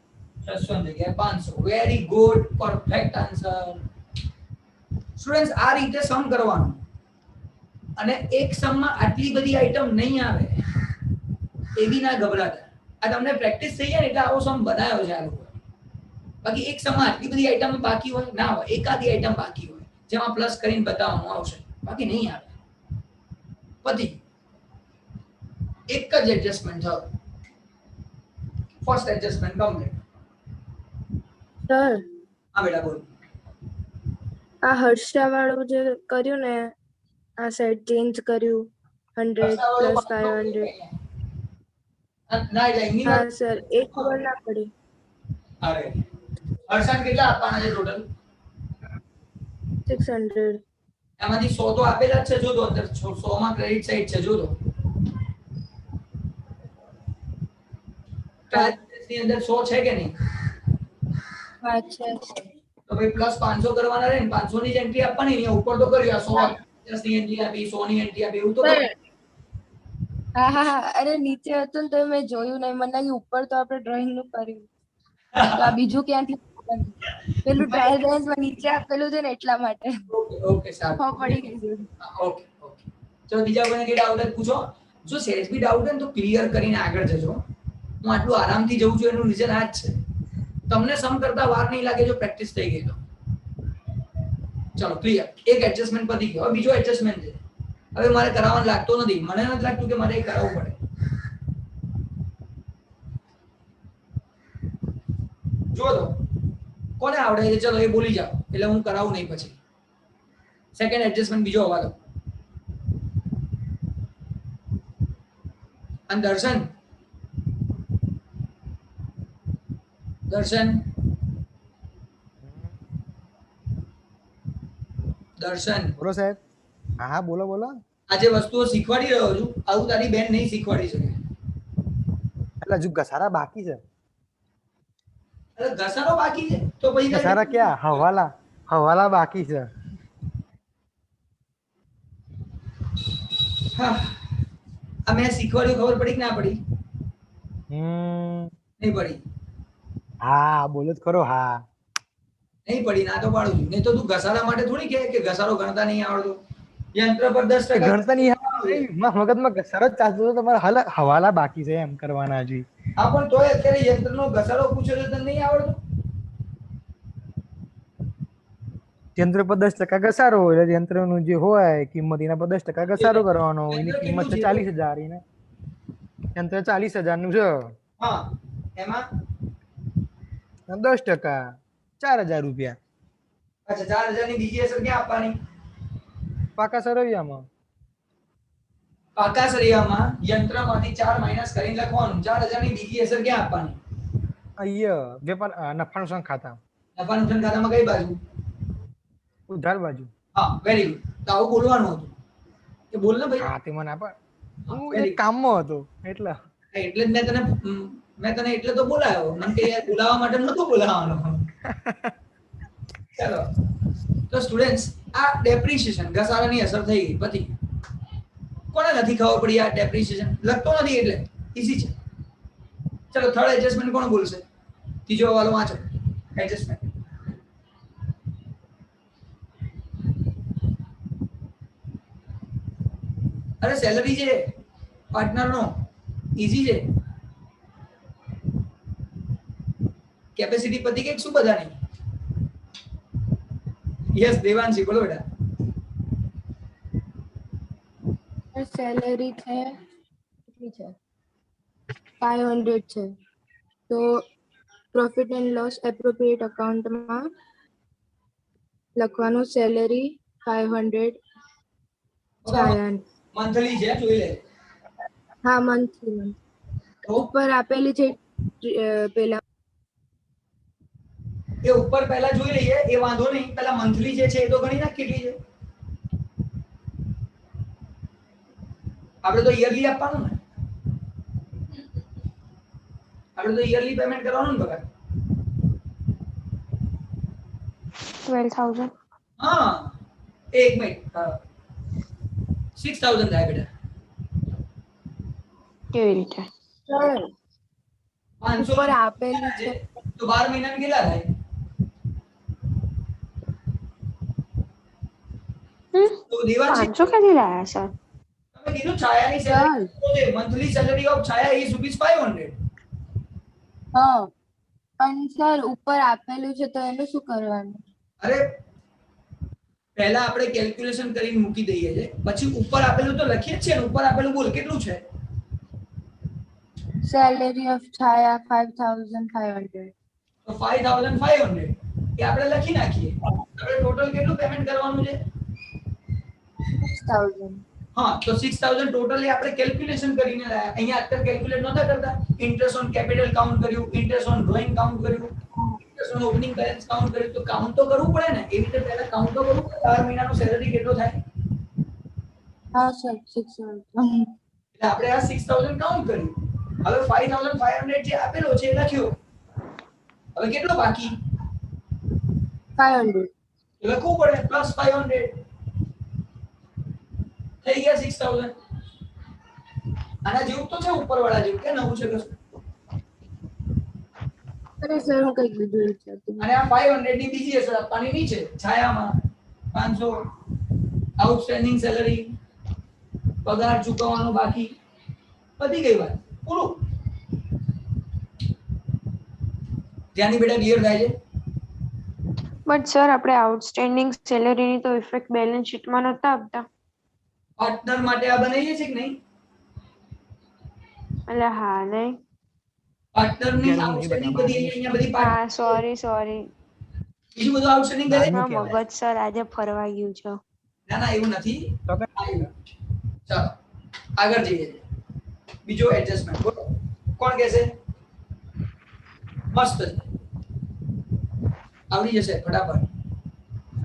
600 ની જગ્યાએ 500. Very good, perfect answer. Students, આ રીતે સમ કરવાનું. અને એક સમમાં આટલી બધી આઈટમ નહીં આવે એવી ના ગભરાતા. આ તમને પ્રેક્ટિસ થઈ જાય ને એટલે આવો સમ બનાવ્યો છે આ લોકો. બાકી એક સમમાં આટલી બધી આઈટમ બાકી હોય ના હોય, એકાદી આઈટમ બાકી હોય જેમાં પ્લસ કરીને બતાવવાનું આવશે, બાકી નહીં આવે. પતી એક જ એડજસ્ટમેન્ટ થયો. First adjustment complete. સર, હા બેટા બોલ. આ હર્ષા વાળું જે કર્યું ને, આ સાઈડ ચેન્જ કર્યું 100 પ્લસ 500. ના એટલે એની હા સર, એ ખબર ના પડી. અરે હર્ષાન કેટલા આપવાના છે ટોટલ? 600. એમાંથી 100 તો આપેલા જ છે. જો તો અંદર 100 માં ક્રેડિટ સાઈડ છે. જો તો ની અંદર 100 છે કે નહીં? હા છે. તો ભાઈ પ્લસ 500 કરવાના રહે ને, 500 ની જ એન્ટ્રી આપવાની. અહીંયા ઉપર તો કર્યું, આ 100 ની એન્ટ્રી આપી, 100 ની એન્ટ્રી આપી, એવું તો હા હા હા, અરે નીચે હતું ને તો મેં જોયું નહીં, મને લાગ્યું ઉપર તો આપણે ડ્રોઈંગ નું કર્યું, તો આ બીજું ક્યાંથી આવવાનું? પેલું ટ્રાયલ બેલેન્સ માં નીચે આપેલું છે ને એટલા માટે ઓકે ઓકે સારું પડી ગઈ છે. ઓકે ઓકે ચલો બીજા કોઈને કઈ ડાઉટ હોય તો પૂછો. જો સેજ બી ડાઉટ હોય ને તો ક્લિયર કરીને આગળ જજો. હું આટલું આરામથી જઉં છું એનું રીઝન આ જ છે. તમને સમ કરતા વાર નહીં લાગે જો પ્રેક્ટિસ થઈ ગઈ તો. ચલો ક્લિયર. એક એડજસ્ટમેન્ટ પતી ગયો. હવે બીજો એડજસ્ટમેન્ટ છે. હવે મારે કરાવવાનું લાગતો નથી. મને નથી લાગતું કે મારે એ કરાવવું પડે. જો તો કોને આવડે છે ચલો એ બોલી જાઓ એટલે હું કરાવું નહીં પછી. સેકન્ડ એડજસ્ટમેન્ટ બીજો હવા દો. અને દર્શન દર્શન દર્શન બોલો સાહેબ. હા હા બોલો બોલો. આ જે વસ્તુઓ શીખવાડી રહ્યો છું આવું તારી બેન નહીં શીખવાડી શકે. એટલે હજુ ઘસારા બાકી છે. અરે ઘસારો બાકી છે તો પછી ઘસારા ક્યાં? હવાલા બાકી છે. હા આ મેં શીખવાડ્યું ખબર પડી કે ના પડી? નહીં પડી. હા બોલો જ ખરો. હા નહીં પડી ના તો પાડું છું. નહીં તો તું ઘસારા માટે થોડી કે ઘસારો ગણતા નહીં આવડતો. યંત્ર પર 10% ગણતા નહીં મગજમાં ઘસારો જ ચાલતો હતો. તમારે હાલ હવાલા બાકી છે એમ કરવાના હજી. હા પણ તોય અત્યારે યંત્રનો ઘસારો પૂછ્યો તો તને નહીં આવડતો? યંત્ર પર 10% ઘસારો હોય એટલે યંત્રનું જે હોય કિંમત એના પર 10% ઘસારો કરવાનો હોય. એની કિંમત છે 40,000. એને યંત્ર 40,000 નું છે. હા એમાં 10% 4,000 રૂપિયા. અચ્છા 4,000 ની બીજી અસર ક્યાં આપવાની? પાકા સરવૈયામાં. પાકા સરિયામાં યંત્રમાંથી 4 માઈનસ કરીને લખવાનું. 4,000 ની બીજી અસર ક્યાં આપવાની? અહીંયા વેપાર નફા નુકસાન ખાતા. નફા નુકસાન ખાતામાં કઈ બાજુ? ઉધાર બાજુ. હા વેરી ગુડ. તો આવું બોલવાનું હતું કે બોલ ને ભાઈ. હા તે મને આપા હું એક કામમાં હતો એટલે એટલે જ મેં તને એટલે તો બોલાયો. મને કે યાર બોલાવવા માટે નતો બોલાવવાનો. ચલો તો સ્ટુડન્ટ્સ આ ડેપ્રિસિએશન ઘસારાની અસર થઈ ગઈ પછી કોને નથી ખબર પડી આ ડેપ્રિસિએશન લખતો નથી એટલે ઈઝી છે. ચલો થર્ડ એડજસ્ટમેન્ટ કોણ બોલશે? ત્રીજો હવાલો વાંચો. એડજસ્ટમેન્ટ અરે સેલરી છે પાર્ટનર નો ઈઝી છે. કેપેસિટી પતી કે શું બધાની? યસ દેવાંશી બોલો બેટા. સેલેરી છે કેટલી છે? 500 છે. તો પ્રોફિટ એન્ડ લોસ એપ્રોપ્રિએટ અકાઉન્ટમાં લખવાનું સેલેરી 500 છાયા. મંથલી છે જોઈ લે. હા મંથલી. ઉપર આપેલી છે પેલા એ ઉપર પહેલા જોઈ લઈએ એ વાંધો નહીં. પહેલા મંથલી જે છે એ તો ગણી નાખ કેટલી છે. આપણે તો યરલી આપવાનું ને. આપણે તો યરલી પેમેન્ટ કરવાનું ને પગાર. 12,000. હા એક મિનિટ 6,000 થાય બેટા. કેવી રીતે? સર 500 ઉપર આપેલી છે તો 12 મહિનામાં કેટલા થાય? તો દેવાંશી 500 ક્યાંથી લાયા સર? તમે કીધું છાયાની salary monthly salary of Chhaya is ₹500. હા પણ સર ઉપર આપેલું છે તો એનું શું કરવાનું? અરે પહેલા આપણે કેલ્ક્યુલેશન કરીને મૂકી દઈએ છે પછી ઉપર આપેલું તો લખીએ જ છે ને. ઉપર આપેલું બોલ કેટલું છે? સેલેરી ઓફ છાયા 5,500. તો 5,500 એ આપણે લખી નાખીએ. આપણે ટોટલ કેટલું પેમેન્ટ કરવાનું છે? 6,000. હા તો 6,000 ટોટલી આપણે કેલ્ક્યુલેશન કરીને લાયા. અહીંયા અત્યારે કેલ્ક્યુલેટ નહોતા કરતા. ઇન્ટરેસ્ટ ઓન કેપિટલ કાઉન્ટ કર્યું, ઇન્ટરેસ્ટ ઓન ડ્રોઈંગ કાઉન્ટ કર્યું, interest on opening balance count કર્યું. તો કાઉન્ટ તો કરવું પડે ને. એવી રીતે પહેલા કાઉન્ટ તો કરવું પડે. 12 મહિનાનો સેલરી કેટલો થાય? હા સર 6,000. એટલે આપણે આ 6,000 કાઉન્ટ કર્યું. હવે 5,500 જે આપેલો છે એ લખ્યો. હવે કેટલો બાકી? 500. લખવું પડે પ્લસ 500 થઈ ગયા 6,000. આના જેવું તો છે ઉપરવાળા જેવું કે નવું છે કશું? અરે સર હું કંઈક બીજું વિચારતી અને આ 500 ની બીજી અસર આપવાની નીચે છાયામાં 500 આઉટસ્ટેન્ડિંગ સેલરી, પગાર ચૂકવવાનો બાકી, પતી ગઈ વાત, પૂરું. ત્યાંની બેટા ક્લિયર થાય છે? બટ સર આપણે આઉટસ્ટેન્ડિંગ સેલેરીની તો ઇફેક્ટ બેલેન્સ શીટમાં નતા આપતા. પાર્ટનર માટે આ બનાવીએ છે કે નહીં? એટલે હા નહીં. પાર્ટનરની અત્યારે હું નહીં આઉટસ્ટેન્ડિંગ બનાવવા. બધી અહીંયા બધી હા સોરી બીજું બધું આઉટસ્ટેન્ડિંગ કરે. બહારનું હા કહેવાય. મગજ સર આજે ફરવા ગયું છે. ના ના એવું નથી. તો કે ચાલો આગળ જઈએ. બીજો એડજસ્ટમેન્ટ બોલો, કોણ કહેશે? મસ્ત આવડી જશે ફટાફટ.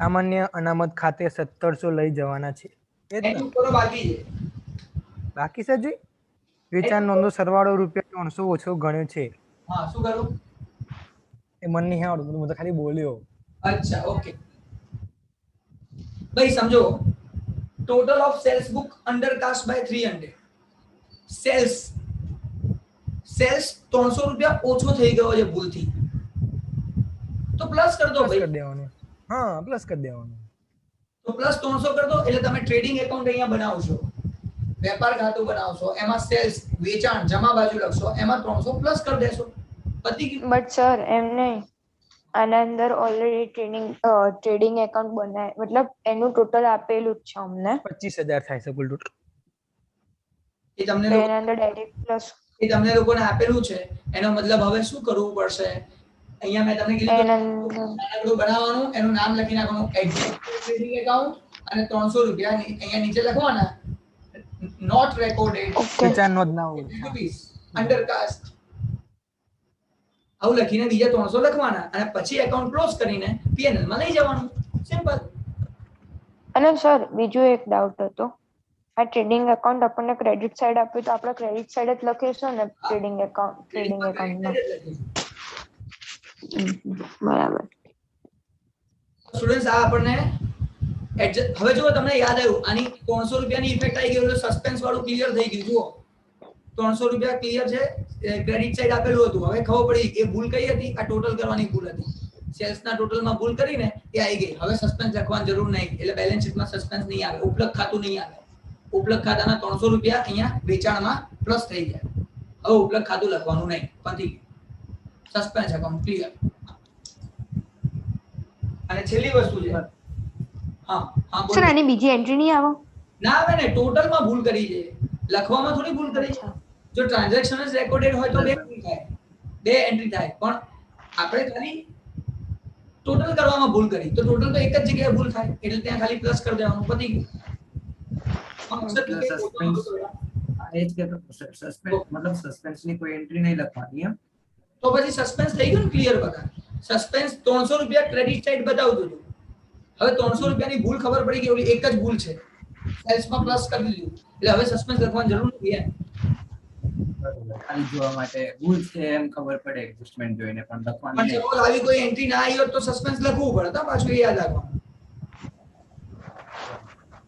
સામાન્ય અનામત ખાતે 1700 લઈ જવાના છે. એ જ ને? એનું કરો બાકી છે. બાકી છે જી? વેચાણ નોંધો સરવાળો ₹300 ઓછો ગણ્યો છે. હા શું કરું? એ મન નહીં આવડતું, હું તો ખાલી બોલ્યો. અચ્છા ઓકે ભાઈ સમજો, total of sales book undercast by 300. Sales 300 રૂપિયા ઓછો થઈ ગયો છે ભૂલથી, તો પ્લસ કર દો પ્લસ ભાઈ. કરી દેવાનું. હા પ્લસ કરી દેવાનું. તો પ્લસ 300 કર દો એટલે તમે ટ્રેડિંગ એકાઉન્ટ અહીંયા બનાવશો, વેપાર ખાતું બનાવશો, એમાં સેલ્સ વેચાણ જમા બાજુ લખશો, એમાં 300 પ્લસ કરી દેશો, પતી ગયું. બટ સર એમ નહીં, આના અંદર ઓલરેડી ટ્રેડિંગ એકાઉન્ટ બનાય, મતલબ એનું ટોટલ આપેલું જ છે અમને. 25000 થાય છે કુલ ટોટલ. એ તમને તો લોકો એના અંદર ડાયરેક્ટ પ્લસ એ તમને લોકોને આપેલું છે, એનો મતલબ હવે શું કરવું પડશે? અહીંયા મેં તમને કીધું એના અંદર નાનકડું બનાવવાનું, એનું નામ લખી નાખવાનું એક્ઝિક્યુટિવ ટ્રેડિંગ એકાઉન્ટ, અને 300 રૂપિયા અહીંયા નીચે લખવાના, નોટ રેકોર્ડેડ વેચાણ નોંધ ના હોય. રૂપીસ અંડર કાસ્ટ, આવું લખીને બીજા 300 લખવાના, અને પછી એકાઉન્ટ ક્લોઝ કરીને પીએનએલ માં લઈ જવાનું. સિમ્પલ. અને સર બીજો એક ડાઉટ હતો, આ ટ્રેડિંગ એકાઉન્ટ આપણને ક્રેડિટ સાઈડ આપ્યું તો આપણે ક્રેડિટ સાઈડ જ લખીશું ને ટ્રેડિંગ એકાઉન્ટમાં? બરાબર. સ્ટુડન્ટ્સ આ આપણને હવે જો તમને યાદ આવ્યું, આની 300 રૂપિયાની ઇફેક્ટ આવી ગઈ એટલે સસ્પેન્સ વાળું ક્લિયર થઈ ગયું. જુઓ 300 રૂપિયા ક્લિયર છે, ક્રેડિટ સાઈડ આપેલું હતું. હવે ખબર પડી એ ભૂલ કઈ હતી? આ ટોટલ કરવાની ભૂલ હતી. સેલ્સના ટોટલમાં ભૂલ કરીને એ આવી ગઈ. હવે સસ્પેન્સ લખવાની જરૂર નહીં, એટલે બેલેન્સ શીટમાં સસ્પેન્સ નહીં આવે, ઉપલબ્ધ ખાતું નહીં આવે. ઉપલબ્ધ ખાતાના 300 રૂપિયા અહીંયા વેચાણમાં પ્લસ થઈ જાય. હવે ઉપલબ્ધ ખાતું લખવાનું નહીં, પતી ગયું. Suspense account clear. અને છેલ્લી વસ્તુ છે, હા હા સર બોલો. આની બીજી એન્ટ્રી નહીં આવે? ના આવે ને, ટોટલમાં ભૂલ કરી છે, લખવામાં થોડી ભૂલ કરી છે. જો ટ્રાન્ઝેક્શન જ રેકોર્ડેડ હોય તો બે ભૂલ થાય, બે એન્ટ્રી થાય, પણ આપણે ખાલી ટોટલ કરવામાં ભૂલ કરી તો ટોટલ તો એક જ જગ્યાએ ભૂલ થાય, એટલે ત્યાં ખાલી પ્લસ કરી દેવાનું, પતી ગયું. એ જ કે સસ્પેન્સ મતલબ સસ્પેન્સની કોઈ એન્ટ્રી નહીં લખવાની એમ. તો પછી સસ્પેન્સ થઈ ગયું ને ક્લિયર બકા. સસ્પેન્સ 300 રૂપિયા ક્રેડિટ સાઈડ બતાવતું હતું, હવે 300 રૂપિયાની ભૂલ ખબર પડી કે ઓલી એક જ ભૂલ છે, સેલ્સમાં પ્લસ કરી દીધું, એટલે હવે સસ્પેન્સ લખવાની જરૂર નથી એમ. બરોબર, ખાલી જોવા માટે ભૂલ છે એમ ખબર પડે એડજસ્ટમેન્ટ જોઈને, પણ લખવાનું પણ નહીં. સપોઝ આવી કોઈ એન્ટ્રી ના આવી હોત તો સસ્પેન્સ લખવું પડે, તો પાછું એ યાદ રાખવાનું.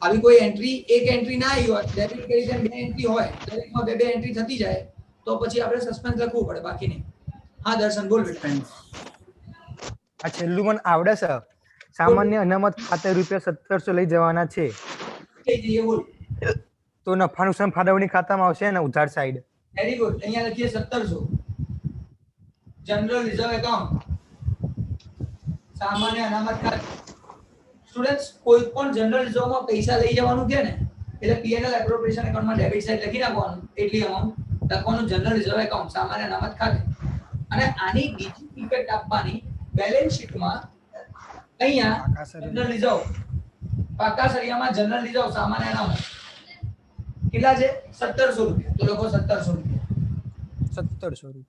આવી કોઈ એન્ટ્રી, એક એન્ટ્રી ના આવી હોય, ડેબિટ ક્રેડિટ બે એન્ટ્રી હોય, દરેકમાં બે એન્ટ્રી થતી જાય, તો પછી આપણે સસ્પેન્સ લખવું પડે, બાકી નહીં. હા દર્શન બોલ બેટા. આ છેલ્લું મને આવડે છે. સામાન્ય અનામત ખાતે ₹1700 લઈ જવાના છે, કઈ જઈએ બોલ. તો નફા નુકસાન ફાળવણી ખાતામાં આવશે ને ઉધાર સાઈડ. Very good. અહીંયા લખીએ 1700 જનરલ રિઝર્વ એકાઉન્ટ, સામાન્ય અનામત ખાતું. સ્ટુડન્ટ્સ કોઈ પણ જનરલ રિઝર્વમાં પૈસા લઈ જવાનું કે ને, એટલે પીએનએલ એપ્રોપ્રિએશન એકાઉન્ટમાં ડેબિટ સાઈડ લખી નાખવાનું, એટલી અમાઉન્ટ લખવાનું જનરલ રિઝર્વ એકાઉન્ટ, સામાન્ય અનામત ખાતે. અને આની બીજી ઇફેક્ટ આપવાની બેલેન્સ શીટમાં અહીંયા જનરલ રિઝર્વ, પાકા સરિયામાં જનરલ રિઝર્વ સામાન્ય અનામત કેટલા છે? 1700 રૂપિયા. તો લોકો 1700 રૂપિયા. 1700.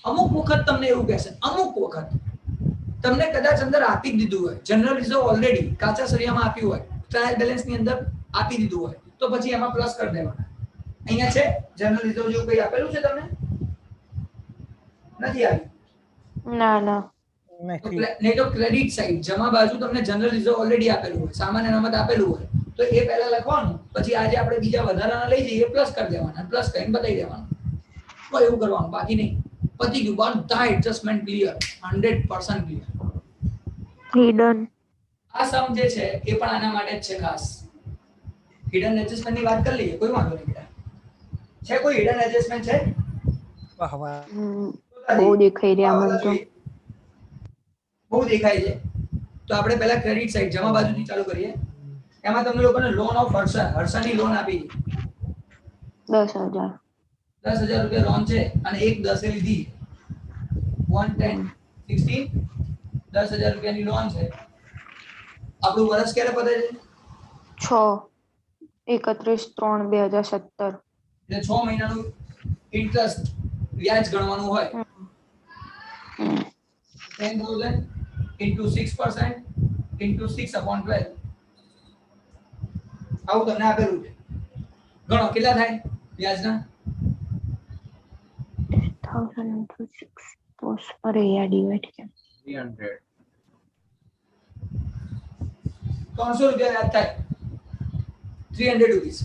અમુક વખત તમને એવું કહેશે, અમુક વખત તમને કદાચ અંદર આપી જ દીધું હોય જનરલ રિઝર્વ, ઓલરેડી કાચા સરિયામાં આપ્યું હોય, ટ્રાયલ બેલેન્સ ની અંદર આપી દીધું હોય, તો પછી એમાં પ્લસ કરી દેવાના. અહીંયા છે જનરલ રિઝર્વ જેવું કંઈ આપેલું છે તમને? નથી આવ્યું. ના ના નહીં તો ક્રેડિટ સાઈડ જમા બાજુ તમને જનરલ રિઝર્વ ઓલરેડી આપેલું હોય, સામાન્ય અનામત આપેલું હોય, તો એ પહેલા લખવાનું, પછી આજે આપણે બીજા વધારાના લઈ જઈએ પ્લસ કરી દેવાના, પ્લસ કરીને બતાવી દેવાનું. તો એવું કરવાનું, બાકી નહીં. પતી ગયું, બધા એડજસ્ટમેન્ટ ક્લિયર, 100% ક્લિયર. હિડન આ સમ જે છે એ પણ આના માટે જ છે ખાસ. હિડન એડજસ્ટમેન્ટ ની વાત કરી લઈએ, કોઈ વાંધો નહીં બેટા. છે કોઈ હિડન એડજસ્ટમેન્ટ છે? વાહ વાહ. બહુ દેખાઈ રહ્યા મને તો. બહુ દેખાય છે. તો આપણે પહેલા ક્રેડિટ સાઈડ જમા બાજુથી ચાલુ કરીએ. એમાં તમને લોકોને લોન ઓફ હર્ષાની લોન આપી 10,000 10,000 રૂપિયા લોન છે અને એક 10 લીધી 110 16 10,000 રૂપિયાની લોન છે. આપણું વર્ષ ક્યારે પતે છે? 6/31/3/2017. એટલે 6 મહિનાનું ઇન્ટરેસ્ટ વ્યાજ ગણવાનું હોય. 10,000 into 6% into 6/12. આવું તમને આપેલું છે. ગણો કેટલા થાય વ્યાજના? 10,000 into 6 અરે યાર ડિવાઇડ કેમ 300. 300 રૂપિયા વ્યાજ થાય. 300 રૂપીસ.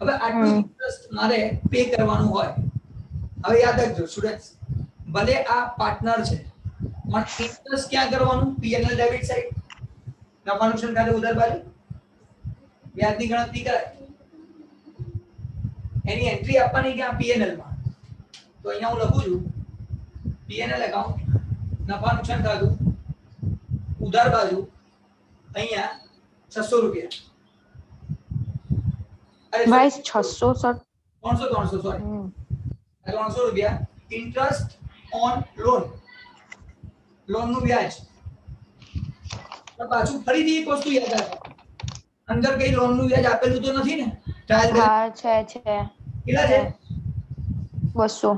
હવે આટલું ઇન્ટરેસ્ટ મારે પે કરવાનું હોય. હવે યાદ રાખજો સ્ટુડન્ટ્સ, ભલે આ પાર્ટનર છે પણ ઇન્ટરેસ્ટ ક્યાં કરવાનું? પીએનએલ ડેબિટ સાઈડ, નફા નુકસાન ખાતે ઉધાર બાજુ વ્યાજની ગણતરી કરાય. એની એન્ટ્રી આપવાની ક્યાં? પીએનએલ માં. તો અહીંયા હું લખું છું પીએનએલ એકાઉન્ટ, નફા નુકસાન ખાતું, ઉધાર બાજુ અહીંયા 600 રૂપિયા. અરે ભાઈ 600 300 સોરી 300 રૂપિયા ઇન્ટરેસ્ટ ઓન લોન, લોન નું વ્યાજ. તો પાછું ફરીથી એક વસ્તુ યાદ રાખો, અંદર કઈ લોન નું વ્યાજ આપેલું તો નથી ને? ટ્રાયલ હા છે કેટલા છે? 200.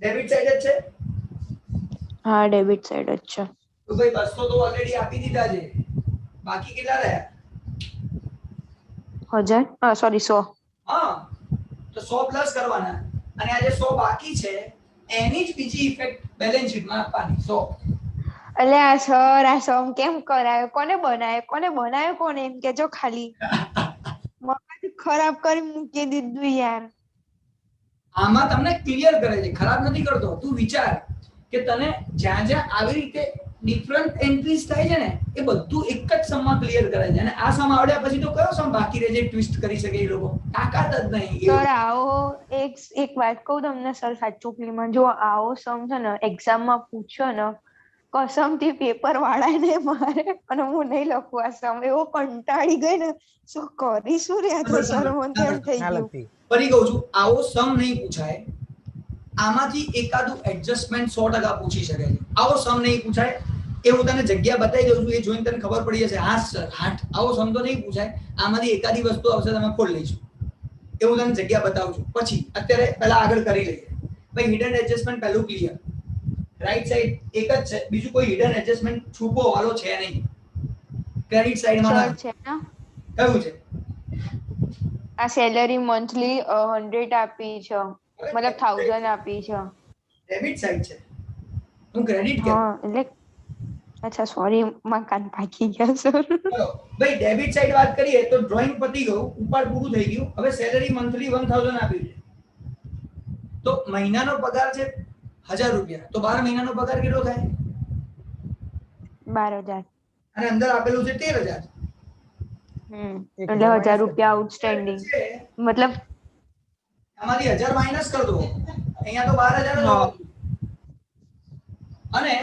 ડેબિટ સાઈડ જ છે. હા ડેબિટ સાઈડ જ છે. તો ભાઈ 200 તો ઓલરેડી આપી દીધા છે, બાકી કેટલા રહ્યા? 1,000 સોરી 100. હા તો 100 પ્લસ કરવાના અને આ જે 100 બાકી છે એની જ બીજી ઇફેક્ટ બેલેન્સ શીટમાં આપવાની 100. એટલે આ સર આ સમ કેમ કરાયો? કોને બનાવ્યો કોને? એમ કેજો ખાલી. મગજ ખરાબ કરી મૂકી દીધું યાર. આમાં તમને ક્લિયર કરે છે, ખરાબ નથી કરતો. તું વિચાર કે તને જ્યાં જ્યાં આવી રીતે ડિફરન્ટ એન્ટ્રીઝ થાય છે ને એ બધું એક જ સમમાં ક્લિયર કરે છે. અને આ સમ આવડ્યા પછી તો કયો સમ બાકી રહે છે ટ્વિસ્ટ કરી શકે એ લોકો? તાકાત જ નહીં. સર આવો એક વાત કહું તમને સર સાચું પ્લીમાં, જો આવો સમ છે ને એક્ઝામમાં પૂછ્યો ને કસમથી પેપર વાળાને મારે અને હું નહીં લખું આ સમ. એવો કંટાળી ગઈ ને શું કરીશું રે આ તો સર મને એમ થઈ ના ગયું. લગતી. ફરી કહું છું, આવો સમ નહીં પૂછાય. આમાંથી એકાદું એડજસ્ટમેન્ટ 100% પૂછી શકે છે. આવો સમ નહીં પૂછાય. એ હું તને જગ્યા બતાવી દઉં છું, એ જોઈને તને ખબર પડી જશે. હા સર આવો સમ તો નહીં પૂછાય, આમાંથી એકાદી વસ્તુ આવશે તમે ખોલ લઈશું. એ હું તને જગ્યા બતાવું છું. પછી અત્યારે પહેલા આગળ કરી લઈએ. ભાઈ હિડન એડજસ્ટમેન્ટ પહેલું ક્લિયર, રાઈટ સાઈડ એક જ છે, બીજું કોઈ હિડન એડજસ્ટમેન્ટ છુપો વાળો છે નહીં. ક્રેડિટ સાઈડમાં સર છે ને કયું છે? આ સેલરી મંથલી 100 આપી છે, મતલબ 1,000 આપી છે. ડેબિટ સાઈડ છે. હું ક્રેડિટ કે હા એટલે અચ્છા સોરી માં કાન પાકી ગયા સર. ચલો ભાઈ ડેબિટ સાઈડ વાત કરીએ તો ડ્રોઈંગ પતી ગયું, ઉપર પૂરું થઈ ગયું. હવે સેલરી મંથલી 1,000 આપ્યું છે તો મહિનાનો પગાર છે 1,000 રૂપિયા. તો 12 મહિનાનો પગાર કેટલો થાય? 12,000. અને અંદર આપેલું છે 13,000. એટલે 1,000 રૂપિયા આઉટસ્ટેન્ડિંગ, મતલબ આમાંથી 1,000 માઈનસ કર દો, અહીંયા તો 12,000 જ આવવાનું. અને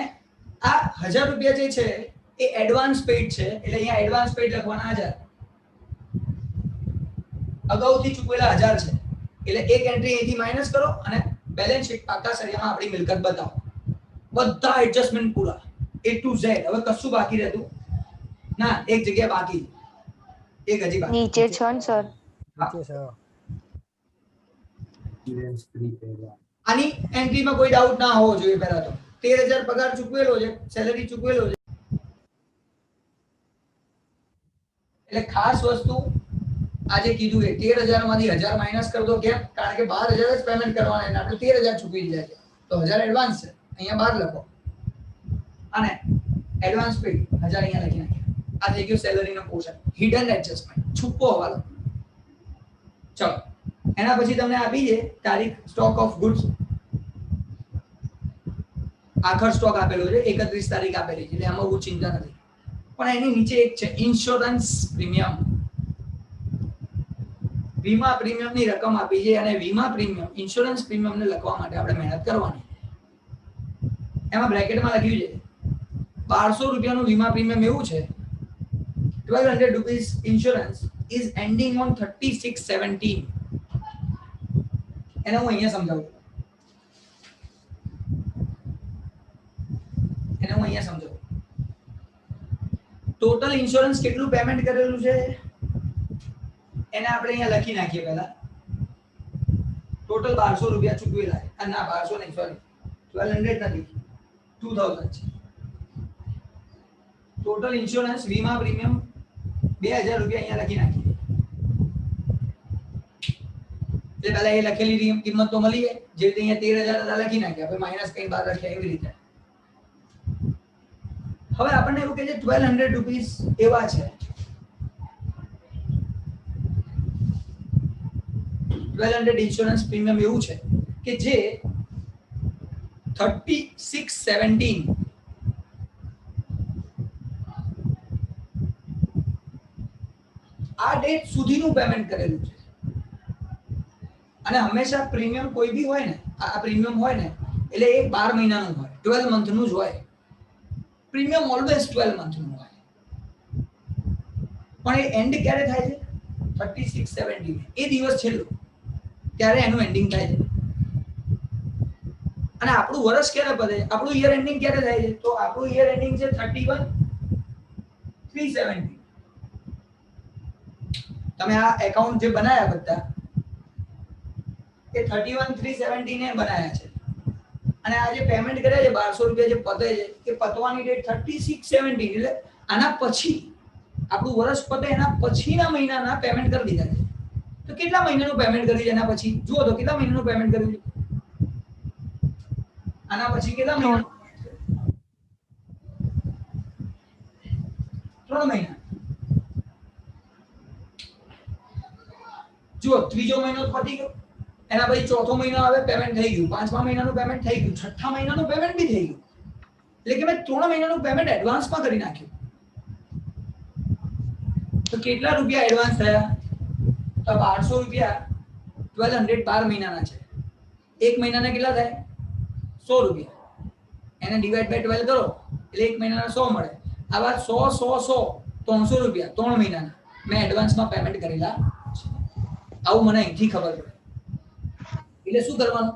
આ 1,000 રૂપિયા જે છે એ એડવાન્સ પેડ છે, એટલે અહીંયા એડવાન્સ પેડ લખવાના 1,000. અગાઉથી ચૂકવેલા 1,000 છે, એટલે એક એન્ટ્રી અહીંથી માઈનસ કરો અને બેલેન્સ શીટ પાકા સળિયામાં આપણી મિલકત બતાવો. બધા એડજસ્ટમેન્ટ પૂરા A to Z. હવે કશું બાકી રહેતું ના, એક જગ્યા બાકી, એક હજી બાકી નીચે છે ને સર. નીચે છે. Experience free પહેલા. આની એન્ટ્રીમાં કોઈ ડાઉટ ના હોવો જોઈએ. પહેલા તો 13,000 પગાર ચૂકવેલો છે, સેલરી ચૂકવેલો છે, એટલે ખાસ વસ્તુ આજે કીધું એ 13,000 માંથી 1,000 માઈનસ કરી દો. કેમ? કારણ કે 12,000 જ પેમેન્ટ કરવાના છે, આપણે 13,000 ચૂકવી દીધા છે તો 1,000 એડવાન્સ છે, અહીંયા 12 લખો અને એડવાન્સ પેડ 1,000 અહીંયા લખી નાખ્યા. આ થઈ ગયું સેલરી નો પોર્શન. હિડન એડજસ્ટમેન્ટ, છુપો હવાલો. ચલો એના પછી તમને આપી છે તારીખ સ્ટોક ઓફ ગુડ્સ. આખર સ્ટોક આપેલો છે, 31 તારીખ આપેલી છે, એટલે આમાં બહુ ચિંતા નથી. પણ એની નીચે એક છે ઇન્સ્યોરન્સ પ્રીમિયમ. વીમા પ્રીમિયમ ની રકમ આપી છે અને વીમા પ્રીમિયમ ઇન્સ્યોરન્સ પ્રીમિયમ ને લખવા માટે આપણે મહેનત કરવાની. એમાં બ્રેકેટમાં લખ્યું છે 1200 રૂપિયાનું વીમા પ્રીમિયમ એવું છે 1200 rupees insurance is ending on 3617. એને હું અહીંયા સમજાવું. ટોટલ ઇન્સ્યોરન્સ કેટલું પેમેન્ટ કરેલું છે એને આપણે અહીંયા લખી નાખીએ. પહેલા ટોટલ 1200 રૂપિયા ચૂકવેલા છે. ના 1200 નહીં, સોરી 1200 નથી, 2000 છે. ટોટલ ઇન્સ્યોરન્સ વીમા પ્રીમિયમ 2000 રૂપિયા અહીંયા લખી નાખીએ. એટલે પહેલા એ લખેલી કિંમત તો મળી જાય, જે રીતે અહીંયા 13000 લખી નાખ્યા, હવે માઈનસ કઈ બહાર રાખ્યા, એવી રીતે. હવે આપણને એવું કહે છે 1200 રૂપીસ એવા છે, 1200 ઇન્સ્યોરન્સ પ્રીમિયમ એવું છે કે જે 3617 આ ડેટ સુધીનું પેમેન્ટ કરેલું છે. અને હંમેશા પ્રીમિયમ કોઈ બી હોય ને, આ પ્રીમિયમ હોય ને એટલે એ 12 મહિનાનું હોય, 12 મંથનું જ હોય. પ્રીમિયમ ઓલવેઝ 12 મંથનું હોય. પણ એ એન્ડ ક્યારે થાય છે? 3617 એ દિવસ છેલ્લો, ત્યારે એનું એન્ડિંગ થાય છે. અને આપણું વર્ષ ક્યારે પતે? આપણું યર એન્ડિંગ ક્યારે થાય છે? તો આપણું યર એન્ડિંગ છે 31/3/17. તમે આ એકાઉન્ટ જે બનાયા બધા એ 31/3/17 એ બનાયા છે. અને આ જે પેમેન્ટ કર્યા છે 1200 રૂપિયા જે પતે છે એ પતવાની ડેટ 36/17, એટલે આના પછી આપણું વર્ષ પતે એના પછીના મહિનાના પેમેન્ટ કરી દીધા છે. તો કેટલા મહિનાનું પેમેન્ટ કર્યું છે એના પછી? જુઓ તો કેટલા મહિનાનું પેમેન્ટ કર્યું છે આના પછી? કેટલા મહિના? 3 મહિના. જુઓ, ત્રીજો મહિનો પતી ગયો, એના પછી ચોથો મહિનો આવે, પેમેન્ટ થઈ ગયું, પાંચમા મહિનાનું પેમેન્ટ થઈ ગયું, છઠ્ઠા મહિનાનું પેમેન્ટ બી થઈ ગયું. એટલે કે મેં 3 મહિનાનું પેમેન્ટ એડવાન્સમાં કરી નાખ્યું. તો કેટલા રૂપિયા એડવાન્સ થયા? તો 1200 રૂપિયા 1200 12 મહિનાના છે. એક મહિનાના કેટલા થાય? 100 રૂપિયા. એને ડિવાઈડ બાય 12 કરો એટલે એક મહિનાના 100 મળે. આ વાત 100 300 રૂપિયા 3 મહિનાના મેં એડવાન્સમાં પેમેન્ટ કરેલા છે. આવું મને અહીંથી ખબર પડે. એટલે શું કરવાનું?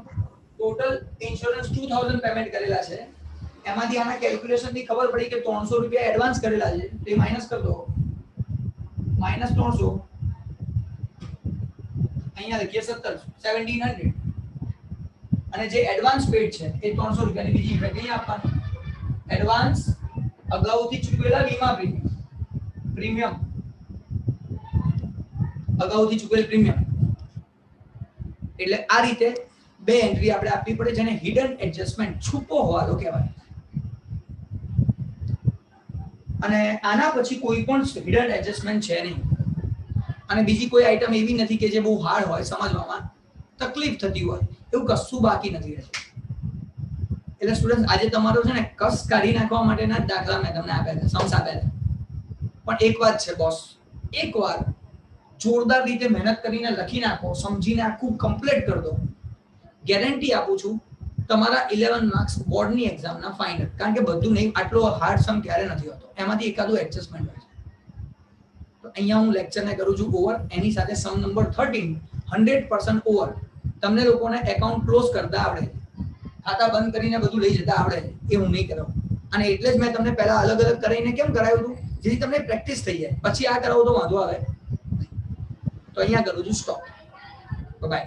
ટોટલ ઇન્સ્યોરન્સ 2000 પેમેન્ટ કરેલા છે, એમાંથી આના કેલ્ક્યુલેશન થી ખબર પડી કે 300 રૂપિયા એડવાન્સ કરેલા છે, તો એ માઈનસ કરી દો. -300 અહીંયા લખીએ 1700 અને જે એડવાન્સ પેડ છે એ 300 રૂપિયાની બીજી ઇફેક્ટ અહીં આપવાની. એડવાન્સ અગાઉથી ચૂકવેલા વીમા પ્રીમિયમ અગાઉથી ચૂકવેલ પ્રીમિયમ. એટલે આ રીતે બે એન્ટ્રી આપણે આપવી પડે, જેને હિડન એડજસ્ટમેન્ટ, છુપો હવાલો કહેવાય. અને આના પછી કોઈ પણ હિડન એડજસ્ટમેન્ટ છે નહીં. અને બીજી કોઈ આઈટમ એવી નથી કે જે બહુ હાર્ડ હોય, સમજવામાં તકલીફ થતી હોય, એવું કશું બાકી નથી રહેતું. એટલે સ્ટુડન્ટ આજે તમારો છે ને કસ કાઢી નાખવા માટેના જ દાખલા મેં તમને આપ્યા છે, સમ્સ આપ્યા છે. પણ એક વાત છે બોસ, એકવાર જોરદાર રીતે મહેનત કરીને લખી નાખો, સમજીને આખું કમ્પ્લીટ કરી દો, ગેરંટી આપું છું તમારા 11 માર્ક્સ બોર્ડની એક્ઝામના ફાઇનલ. કારણ કે બધું નહીં, આટલો હાર્ડ સમ ક્યારે નથી હોતો, એમાંથી એકાદું એડજસ્ટમેન્ટ હોય છે. તો અહીંયા હું લેક્ચરને કરું છું ઓવર. એની સાથે સમ નંબર 13 100% ઓવર. તમને લોકોને એકાઉન્ટ ક્લોઝ કરતા આવડે, ખાતા બંધ કરીને બધું લઈ જતા આવડે, એ હું નહીં કરાવું. અને એટલે જ મેં તમને પહેલા અલગ અલગ કરીને કેમ કરાવ્યું હતું, જેથી તમને પ્રેક્ટિસ થઈ જાય. પછી આ કરાવો તો વાંધો આવે. તો અહીંયા કરું છું સ્ટોપ. બાય.